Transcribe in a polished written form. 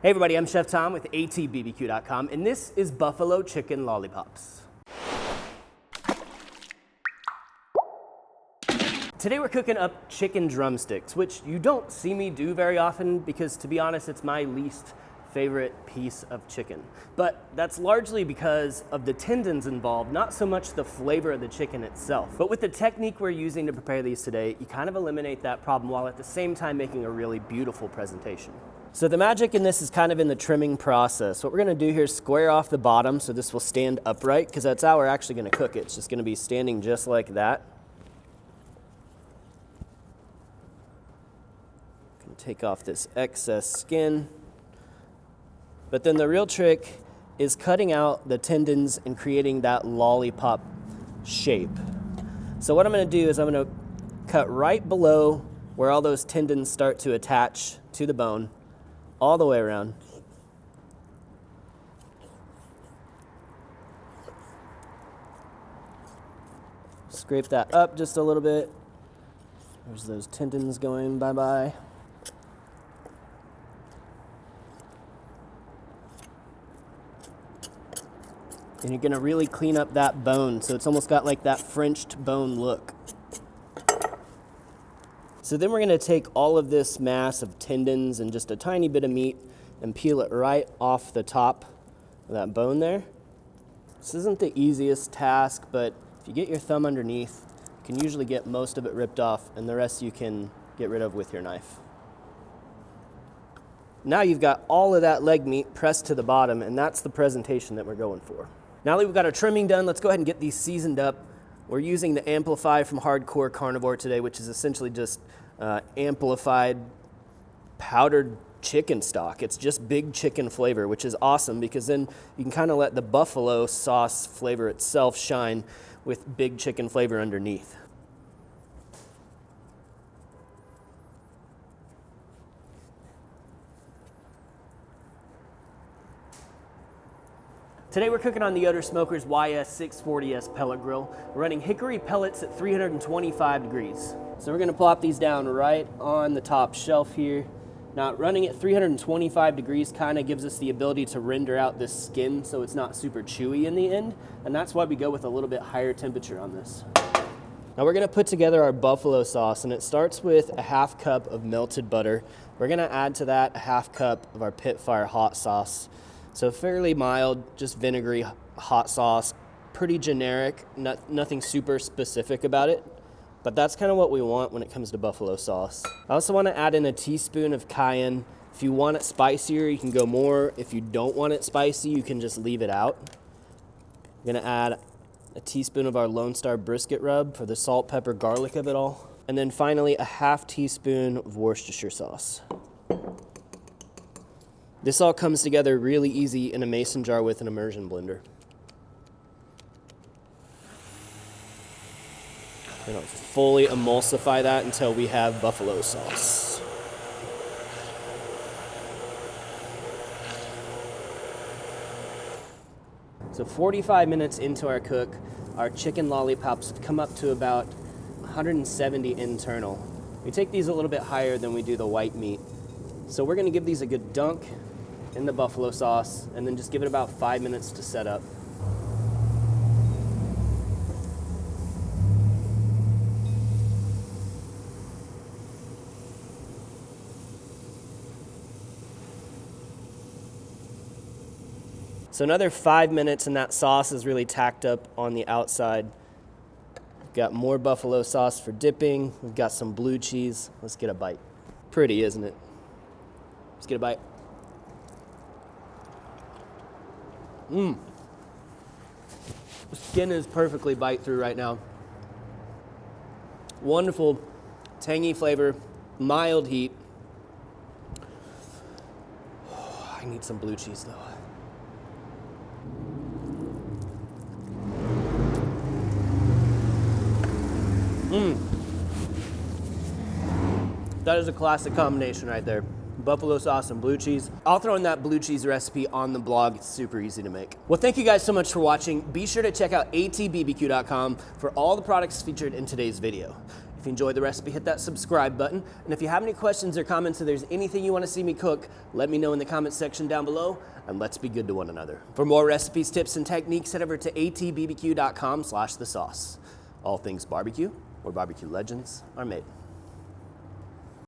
Hey everybody, I'm Chef Tom with atbbq.com, and this is Buffalo Chicken Lollipops. Today we're cooking up chicken drumsticks, which you don't see me do very often because, to be honest, it's my least favorite piece of chicken. But that's largely because of the tendons involved, not so much the flavor of the chicken itself. But with the technique we're using to prepare these today, you kind of eliminate that problem while at the same time making a really beautiful presentation. So the magic in this is kind of in the trimming process. What we're gonna do here is square off the bottom so this will stand upright, because that's how we're actually gonna cook it. It's just gonna be standing just like that. Can take off this excess skin. But then the real trick is cutting out the tendons and creating that lollipop shape. So what I'm gonna do is I'm gonna cut right below where all those tendons start to attach to the bone, all the way around. Scrape that up just a little bit. There's those tendons going bye-bye. And you're gonna really clean up that bone so it's almost got like that Frenched bone look. So then we're gonna take all of this mass of tendons and just a tiny bit of meat and peel it right off the top of that bone there. This isn't the easiest task, but if you get your thumb underneath, you can usually get most of it ripped off, and the rest you can get rid of with your knife. Now you've got all of that leg meat pressed to the bottom, and that's the presentation that we're going for. Now that we've got our trimming done, let's go ahead and get these seasoned up. We're using the Amplify from Hardcore Carnivore today, which is essentially just amplified powdered chicken stock. It's just big chicken flavor, which is awesome because then you can kind of let the buffalo sauce flavor itself shine with big chicken flavor underneath. Today we're cooking on the Yoder Smokers YS640s pellet grill. We're running hickory pellets at 325 degrees. So we're gonna plop these down right on the top shelf here. Now running at 325 degrees kind of gives us the ability to render out this skin so it's not super chewy in the end, and that's why we go with a little bit higher temperature on this. Now we're gonna put together our buffalo sauce, and it starts with a half cup of melted butter. We're gonna add to that a half cup of our Pitfire hot sauce. So fairly mild, just vinegary hot sauce, pretty generic, nothing super specific about it, but that's kind of what we want when it comes to buffalo sauce. I also want to add in a teaspoon of cayenne. If you want it spicier, you can go more. If you don't want it spicy, you can just leave it out. I'm gonna add a teaspoon of our Lone Star brisket rub for the salt, pepper, garlic of it all. And then finally, a half teaspoon of Worcestershire sauce. This all comes together really easy in a mason jar with an immersion blender. We're gonna fully emulsify that until we have buffalo sauce. So 45 minutes into our cook, our chicken lollipops have come up to about 170 internal. We take these a little bit higher than we do the white meat. So we're gonna give these a good dunk in the buffalo sauce and then just give it about 5 minutes to set up. So another 5 minutes and that sauce is really tacked up on the outside. We've got more buffalo sauce for dipping. We've got some blue cheese. Let's get a bite. Pretty, isn't it? Let's get a bite. The skin is perfectly bite through right now. Wonderful, tangy flavor, mild heat. I need some blue cheese though. That is a classic combination right there. Buffalo sauce and blue cheese. I'll throw in that blue cheese recipe on the blog. It's super easy to make. Well, thank you guys so much for watching. Be sure to check out atbbq.com for all the products featured in today's video. If you enjoyed the recipe, hit that subscribe button. And if you have any questions or comments, or there's anything you want to see me cook, let me know in the comments section down below, and let's be good to one another. For more recipes, tips, and techniques, head over to atbbq.com/thesauce. All things barbecue, where barbecue legends are made.